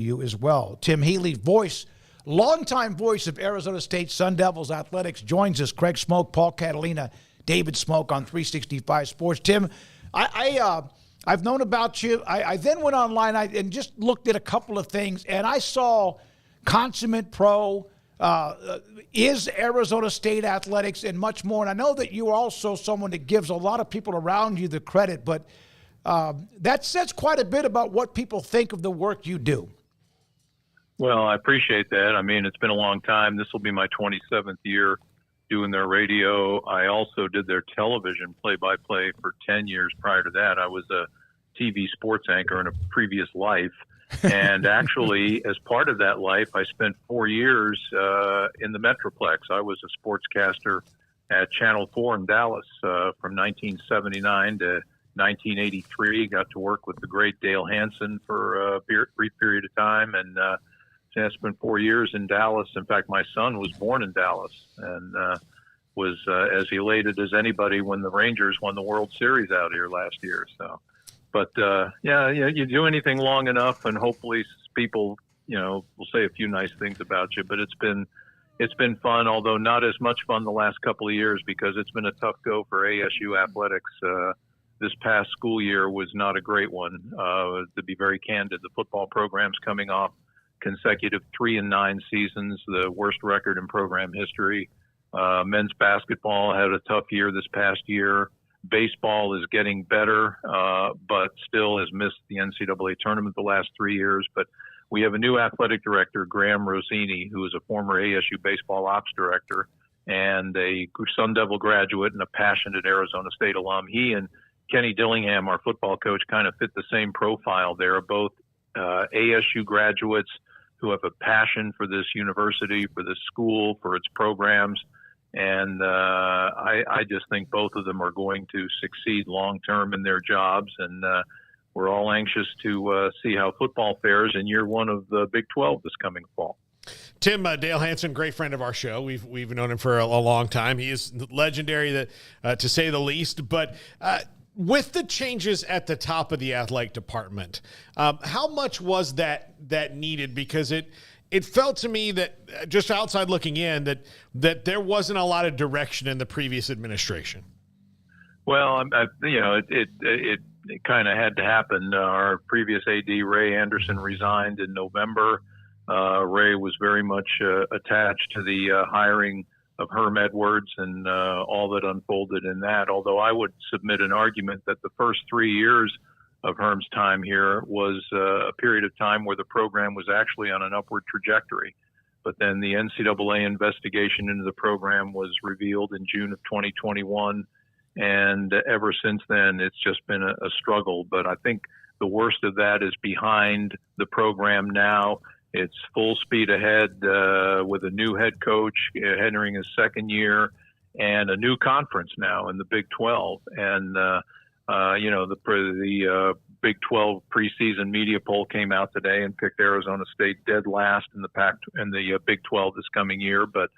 you as well. Tim Healey, longtime voice of Arizona State Sun Devils athletics, joins us. Craig Smoke, Paul Catalina, David Smoke on 365 Sports. Tim, I've known about you. I then went online and just looked at a couple of things, and I saw consummate pro, is Arizona State athletics, and much more. And I know that you're also someone that gives a lot of people around you the credit, but that says quite a bit about what people think of the work you do. Well, I appreciate that. I mean, it's been a long time. This will be my 27th year doing their radio. I also did their television play-by-play for 10 years prior to that. I was a TV sports anchor in a previous life. And actually, as part of that life, I spent 4 years in the Metroplex. I was a sportscaster at Channel 4 in Dallas from 1979 to 1983. Got to work with the great Dale Hansen for a brief period of time. And I spent 4 years in Dallas. In fact, my son was born in Dallas and was as elated as anybody when the Rangers won the World Series out here last year. So. But, you do anything long enough and hopefully people, will say a few nice things about you. But it's been fun, although not as much fun the last couple of years because it's been a tough go for ASU athletics. This past school year was not a great one. To be very candid, the football program's coming off consecutive 3-9 seasons, the worst record in program history. Men's basketball had a tough year this past year. Baseball is getting better, but still has missed the NCAA tournament the last 3 years. But we have a new athletic director, Graham Rossini, who is a former ASU baseball ops director and a Sun Devil graduate and a passionate Arizona State alum. He and Kenny Dillingham, our football coach, kind of fit the same profile. They're both ASU graduates who have a passion for this university, for this school, for its programs. And I just think both of them are going to succeed long-term in their jobs. And we're all anxious to see how football fares in year one of the Big 12 this coming fall. Tim, Dale Hansen, great friend of our show. We've known him for a long time. He is legendary, to say the least. But with the changes at the top of the athletic department, how much was that needed? Because it felt to me that just outside looking in that there wasn't a lot of direction in the previous administration. Well, it kind of had to happen. Our previous AD, Ray Anderson, resigned in November. Ray was very much attached to the hiring of Herm Edwards and all that unfolded in that. Although I would submit an argument that the first 3 years of Herm's time here was a period of time where the program was actually on an upward trajectory. But then the NCAA investigation into the program was revealed in June of 2021. And ever since then, it's just been a struggle. But I think the worst of that is behind the program now. It's full speed ahead with a new head coach entering his second year and a new conference now in the Big 12. And the Big 12 preseason media poll came out today and picked Arizona State dead last in the Big 12 this coming year. But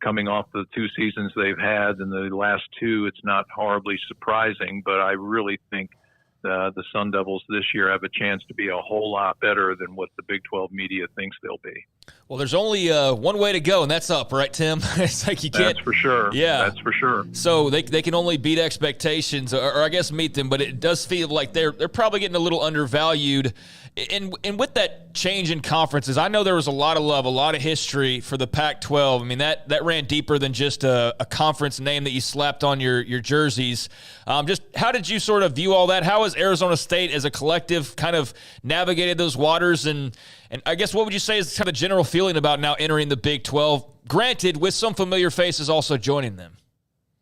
coming off the 2 seasons they've had in the last 2, it's not horribly surprising. But I really think the Sun Devils this year have a chance to be a whole lot better than what the Big 12 media thinks they'll be. Well, there's only one way to go, and that's up, right, Tim? It's like you can't. That's for sure. Yeah, that's for sure. So they can only beat expectations, or I guess meet them. But it does feel like they're probably getting a little undervalued. And with that change in conferences, I know there was a lot of love, a lot of history for the Pac-12. I mean, that ran deeper than just a conference name that you slapped on your jerseys. Just how did you sort of view all that? How has Arizona State as a collective kind of navigated those waters? And I guess what would you say is kind of the general feeling about now entering the Big 12, granted with some familiar faces also joining them?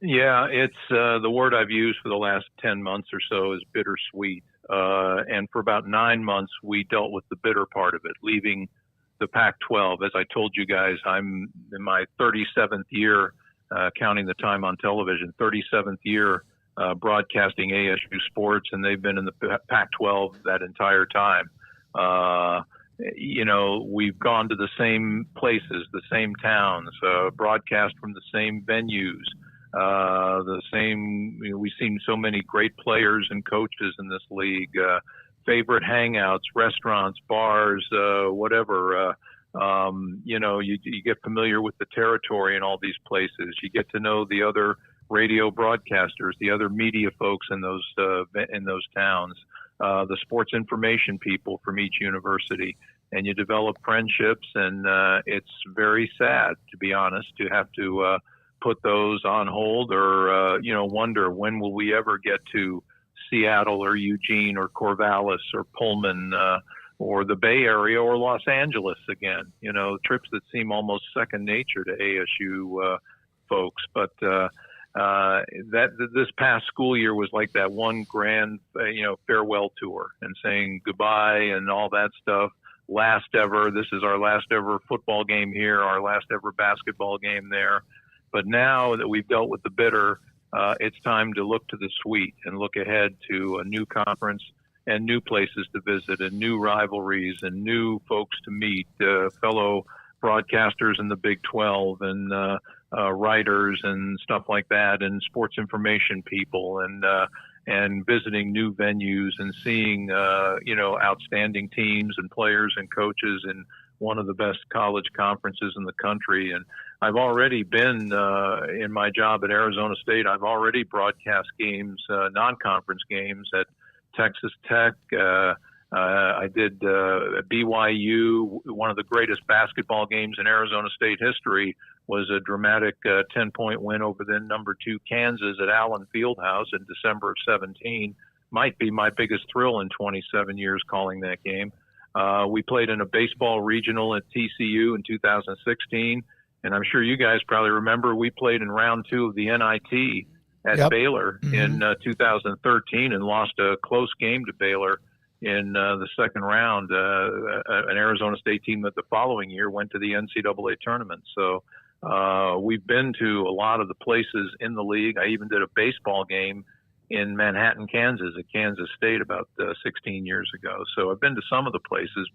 Yeah, it's the word I've used for the last 10 months or so is bittersweet. And for about 9 months, we dealt with the bitter part of it, leaving the Pac-12. As I told you guys, I'm in my 37th year, counting the time on television, 37th year broadcasting ASU sports, and they've been in the Pac-12 that entire time. We've gone to the same places, the same towns, broadcast from the same venues. We've seen so many great players and coaches in this league, favorite hangouts, restaurants, bars, whatever. You get familiar with the territory in all these places. You get to know the other radio broadcasters, the other media folks in those towns, the sports information people from each university, and you develop friendships. And it's very sad, to be honest, to have to put those on hold or wonder when will we ever get to Seattle or Eugene or Corvallis or Pullman or the Bay Area or Los Angeles again. Trips that seem almost second nature to ASU folks. But this past school year was like that one grand farewell tour and saying goodbye and all that stuff. Last ever. This is our last ever football game here, our last ever basketball game there. But now that we've dealt with the bitter, it's time to look to the sweet and look ahead to a new conference and new places to visit and new rivalries and new folks to meet, fellow broadcasters in the Big 12 and writers and stuff like that, and sports information people, and visiting new venues and seeing outstanding teams and players and coaches in one of the best college conferences in the country. And I've already been in my job at Arizona State. I've already broadcast games, non-conference games at Texas Tech. I did BYU. One of the greatest basketball games in Arizona State history was a dramatic 10-point win over then number 2 Kansas at Allen Fieldhouse in December of 17. Might be my biggest thrill in 27 years calling that game. We played in a baseball regional at TCU in 2016. And I'm sure you guys probably remember we played in round 2 of the NIT at Baylor in 2013 and lost a close game to Baylor in the second round. An Arizona State team that the following year went to the NCAA tournament. So we've been to a lot of the places in the league. I even did a baseball game in Manhattan, Kansas at Kansas State about 16 years ago. So I've been to some of the places,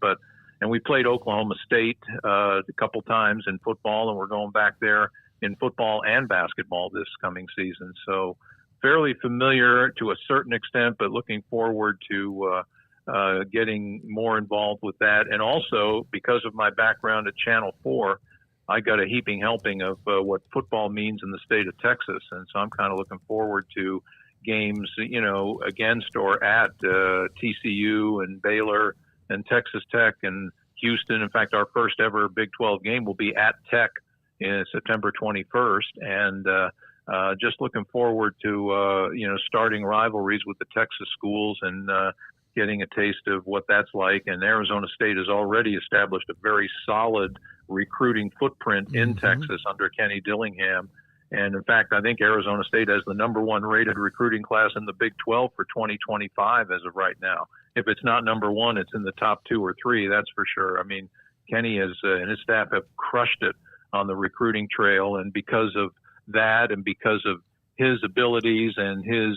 and we played Oklahoma State a couple times in football, and we're going back there in football and basketball this coming season. So fairly familiar to a certain extent, but looking forward to getting more involved with that. And also, because of my background at Channel 4, I got a heaping helping of what football means in the state of Texas. And so I'm kind of looking forward to games, against or at TCU and Baylor and Texas Tech and Houston. In fact, our first ever Big 12 game will be at Tech in September 21st. And just looking forward to, starting rivalries with the Texas schools and getting a taste of what that's like. And Arizona State has already established a very solid recruiting footprint in Texas under Kenny Dillingham. And in fact, I think Arizona State has the number 1 rated recruiting class in the Big 12 for 2025 as of right now. If it's not number 1, it's in the top 2 or 3, that's for sure. I mean, Kenny and his staff have crushed it on the recruiting trail. And because of that and because of his abilities and his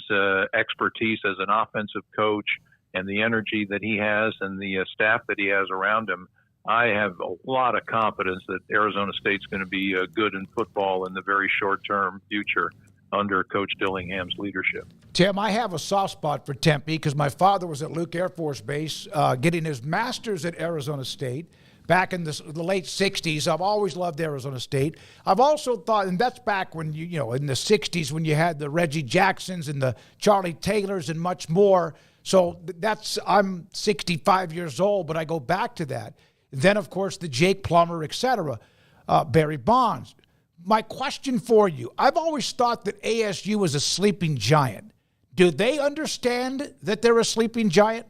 expertise as an offensive coach and the energy that he has and the staff that he has around him, I have a lot of confidence that Arizona State's going to be good in football in the very short-term future under Coach Dillingham's leadership. Tim, I have a soft spot for Tempe because my father was at Luke Air Force Base getting his master's at Arizona State back in the late 60s. I've always loved Arizona State. I've also thought, and that's back when, in the 60s when you had the Reggie Jacksons and the Charlie Taylors and much more. So I'm 65 years old, but I go back to that. Then, of course, the Jake Plummer, et cetera, Barry Bonds. My question for you, I've always thought that ASU was a sleeping giant. Do they understand that they're a sleeping giant?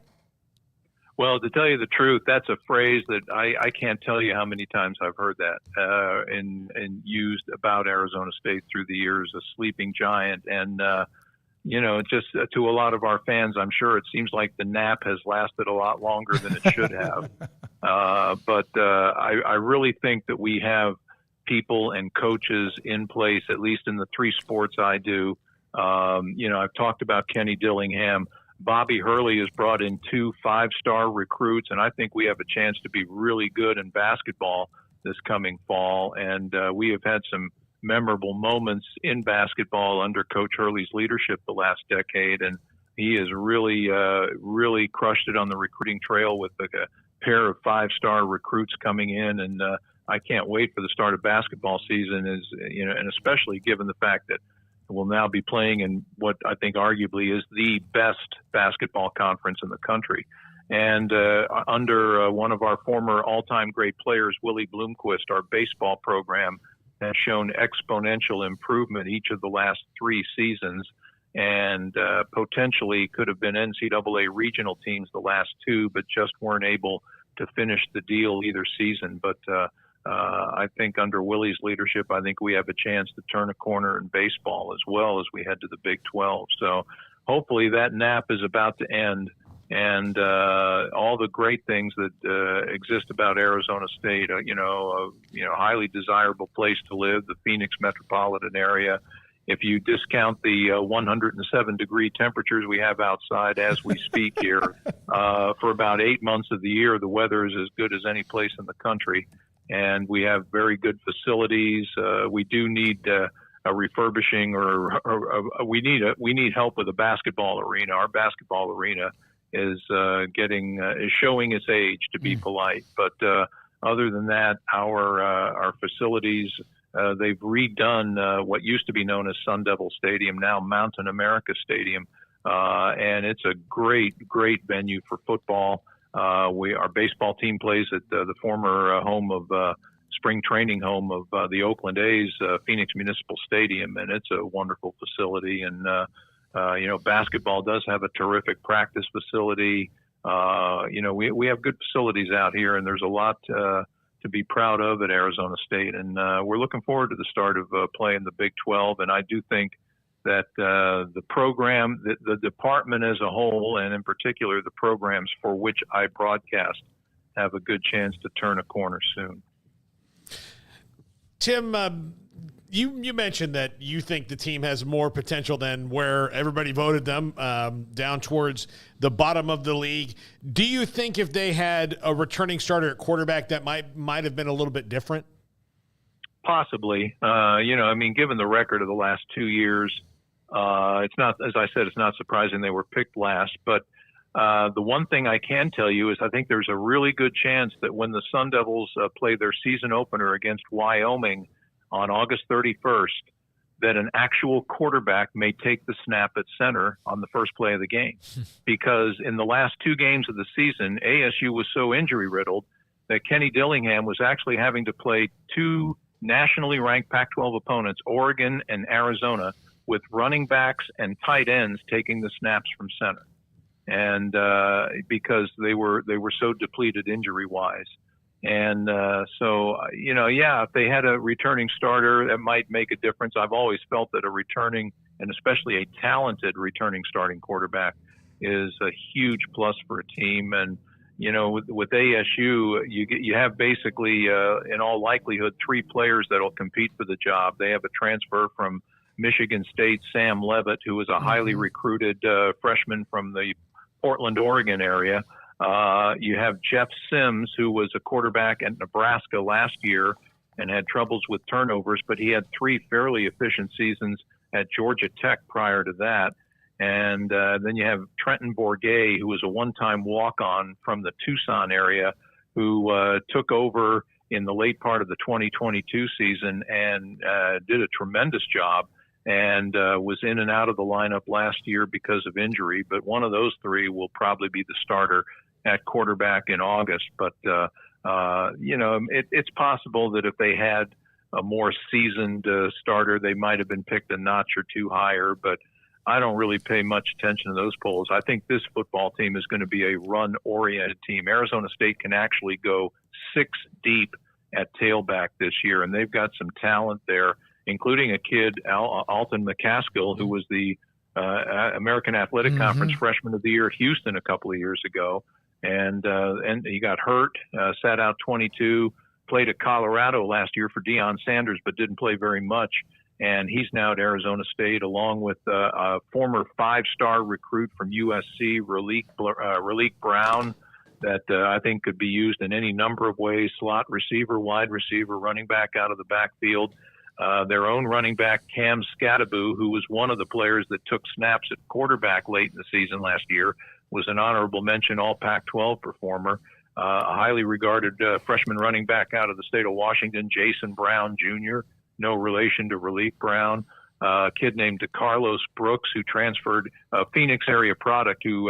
Well, to tell you the truth, that's a phrase that I can't tell you how many times I've heard that and used about Arizona State through the years, a sleeping giant. And, just to a lot of our fans, I'm sure it seems like the nap has lasted a lot longer than it should have. But I really think that we have people and coaches in place, at least in the 3 sports I do. I've talked about Kenny Dillingham. Bobby Healey has brought in 2 5-star recruits, and I think we have a chance to be really good in basketball this coming fall. And we have had some memorable moments in basketball under Coach Hurley's leadership the last decade. And, He has really crushed it on the recruiting trail with a pair of 5-star recruits coming in, and I can't wait for the start of basketball season. And especially given the fact that we'll now be playing in what I think arguably is the best basketball conference in the country. And under one of our former all-time great players, Willie Bloomquist, our baseball program has shown exponential improvement each of the last 3 seasons, and potentially could have been NCAA regional teams the last 2, but just weren't able to finish the deal either season. But I think under Willie's leadership, I think we have a chance to turn a corner in baseball as well as we head to the Big 12. So hopefully that nap is about to end. And all the great things that exist about Arizona State, highly desirable place to live, the Phoenix metropolitan area. If you discount the 107-degree temperatures we have outside as we speak here, for about 8 months of the year, the weather is as good as any place in the country. And we have very good facilities. We do need a refurbishing, or we need help with a basketball arena. Our basketball arena is showing its age, to be polite. But other than that, our facilities, they've redone what used to be known as Sun Devil Stadium, now Mountain America Stadium, and it's a great venue for football. Our baseball team plays at the former home of spring training home of the Oakland A's, Phoenix Municipal Stadium, and it's a wonderful facility. And basketball does have a terrific practice facility. We have good facilities out here, and there's a lot to be proud of at Arizona State. And we're looking forward to the start of play in the Big 12. And I do think that the program, the department as a whole, and in particular the programs for which I broadcast, have a good chance to turn a corner soon. Tim, You mentioned that you think the team has more potential than where everybody voted them, down towards the bottom of the league. Do you think if they had a returning starter at quarterback that might have been a little bit different? Possibly. Given the record of the last 2 years, it's not, as I said, it's not surprising they were picked last. But the one thing I can tell you is I think there's a really good chance that when the Sun Devils play their season opener against Wyoming on August 31st, that an actual quarterback may take the snap at center on the first play of the game. Because in the last 2 games of the season, ASU was so injury-riddled that Kenny Dillingham was actually having to play 2 nationally ranked Pac-12 opponents, Oregon and Arizona, with running backs and tight ends taking the snaps from center. And because they were so depleted injury-wise. And if they had a returning starter, that might make a difference. I've always felt that a returning, and especially a talented returning starting quarterback, is a huge plus for a team. And, with ASU, you have basically, in all likelihood, 3 players that will compete for the job. They have a transfer from Michigan State, Sam Levitt, who is a highly recruited freshman from the Portland, Oregon area. You have Jeff Sims, who was a quarterback at Nebraska last year and had troubles with turnovers, but he had 3 fairly efficient seasons at Georgia Tech prior to that. And then you have Trenton Bourget, who was a one-time walk-on from the Tucson area, who took over in the late part of the 2022 season and did a tremendous job, and was in and out of the lineup last year because of injury. But one of those 3 will probably be the starter at quarterback in August. But, it's possible that if they had a more seasoned starter, they might have been picked a notch or 2 higher. But I don't really pay much attention to those polls. I think this football team is going to be a run-oriented team. Arizona State can actually go 6 deep at tailback this year, and they've got some talent there, including a kid, Alton McCaskill, who was the American Athletic Conference Freshman of the Year at Houston a couple of years ago. And he got hurt, sat out 22, played at Colorado last year for Deion Sanders, but didn't play very much. And he's now at Arizona State, along with a former 5-star recruit from USC, Raleek Brown, that I think could be used in any number of ways: slot receiver, wide receiver, running back out of the backfield. their own running back, Cam Scattaboo, who was one of the players that took snaps at quarterback late in the season last year, was an honorable mention All Pac-12 performer. A highly regarded freshman running back out of the state of Washington, Jason Brown Jr., no relation to Relief Brown. A kid named DeCarlos Brooks, who transferred, a Phoenix area product, who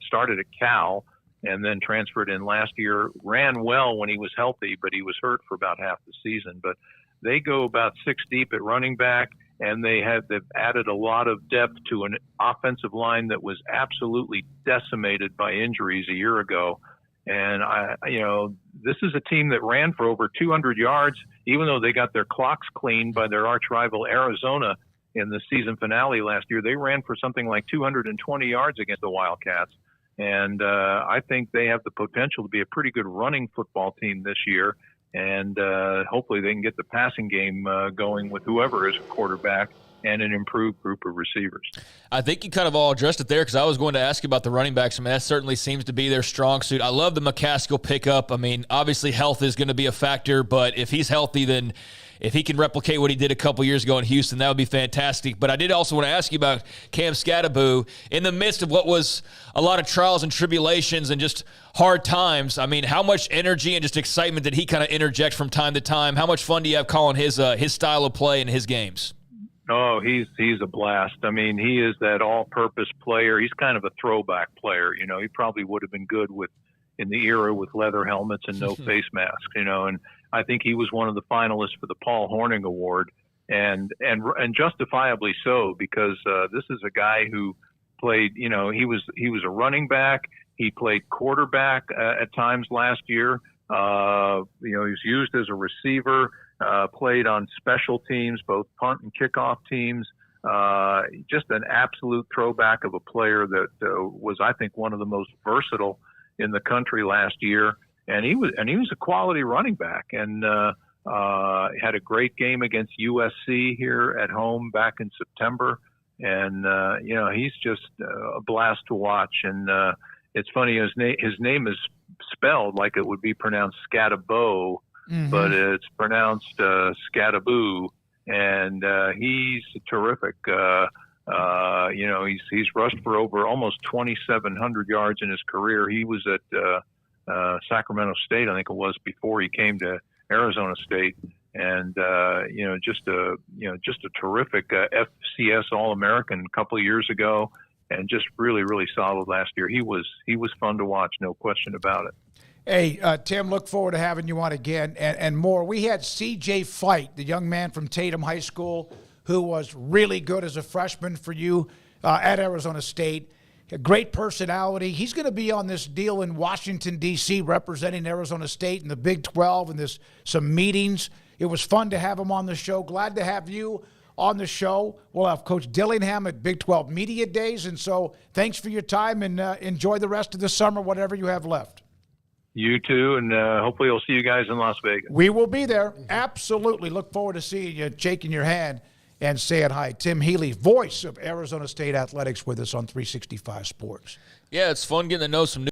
started at Cal and then transferred in last year, ran well when he was healthy, but he was hurt for about half the season. But they go about 6 deep at running back, and they've added a lot of depth to an offensive line that was absolutely decimated by injuries a year ago. And this is a team that ran for over 200 yards, even though they got their clocks cleaned by their arch rival Arizona in the season finale last year. They ran for something like 220 yards against the Wildcats. And I think they have the potential to be a pretty good running football team this year. And hopefully they can get the passing game going with whoever is a quarterback and an improved group of receivers. I think you kind of all addressed it there, because I was going to ask you about the running backs. I mean, that certainly seems to be their strong suit. I love the McCaskill pickup. I mean, obviously health is going to be a factor, but if he's healthy, then if he can replicate what he did a couple years ago in Houston, that would be fantastic. But I did also want to ask you about Cam Scattaboo. In the midst of what was a lot of trials and tribulations and just hard times, I mean, how much energy and just excitement did he kind of interject from time to time? How much fun do you have calling his style of play and his games? Oh, he's a blast. I mean, he is that all-purpose player. He's kind of a throwback player. You know, he probably would have been good in the era with leather helmets and no face masks, and I think he was one of the finalists for the Paul Hornung Award, and justifiably so, because this is a guy who played, he was a running back. He played quarterback at times last year. He was used as a receiver, played on special teams, both punt and kickoff teams. Just an absolute throwback of a player that was, I think, one of the most versatile in the country last year. And he was a quality running back, and had a great game against USC here at home back in September. And he's just a blast to watch. And it's funny, his name is spelled like it would be pronounced Scatabo, but it's pronounced Scattaboo. And he's terrific. He's rushed for over almost 2,700 yards in his career. He was at Sacramento State, I think it was, before he came to Arizona State, and just a terrific FCS All-American a couple of years ago, and just really, really solid last year. He was fun to watch, no question about it. Hey, Tim, look forward to having you on again and more. We had C.J. Fight, the young man from Tatum High School, who was really good as a freshman for you at Arizona State. A great personality. He's going to be on this deal in Washington, D.C., representing Arizona State in the Big 12, and there's some meetings. It was fun to have him on the show. Glad to have you on the show. We'll have Coach Dillingham at Big 12 Media Days, and so thanks for your time, and enjoy the rest of the summer, whatever you have left. You too, and hopefully we'll see you guys in Las Vegas. We will be there. Absolutely. Look forward to seeing you, shaking your hand, and saying hi. Tim Healey, voice of Arizona State Athletics, with us on 365 Sports. Yeah, it's fun getting to know some new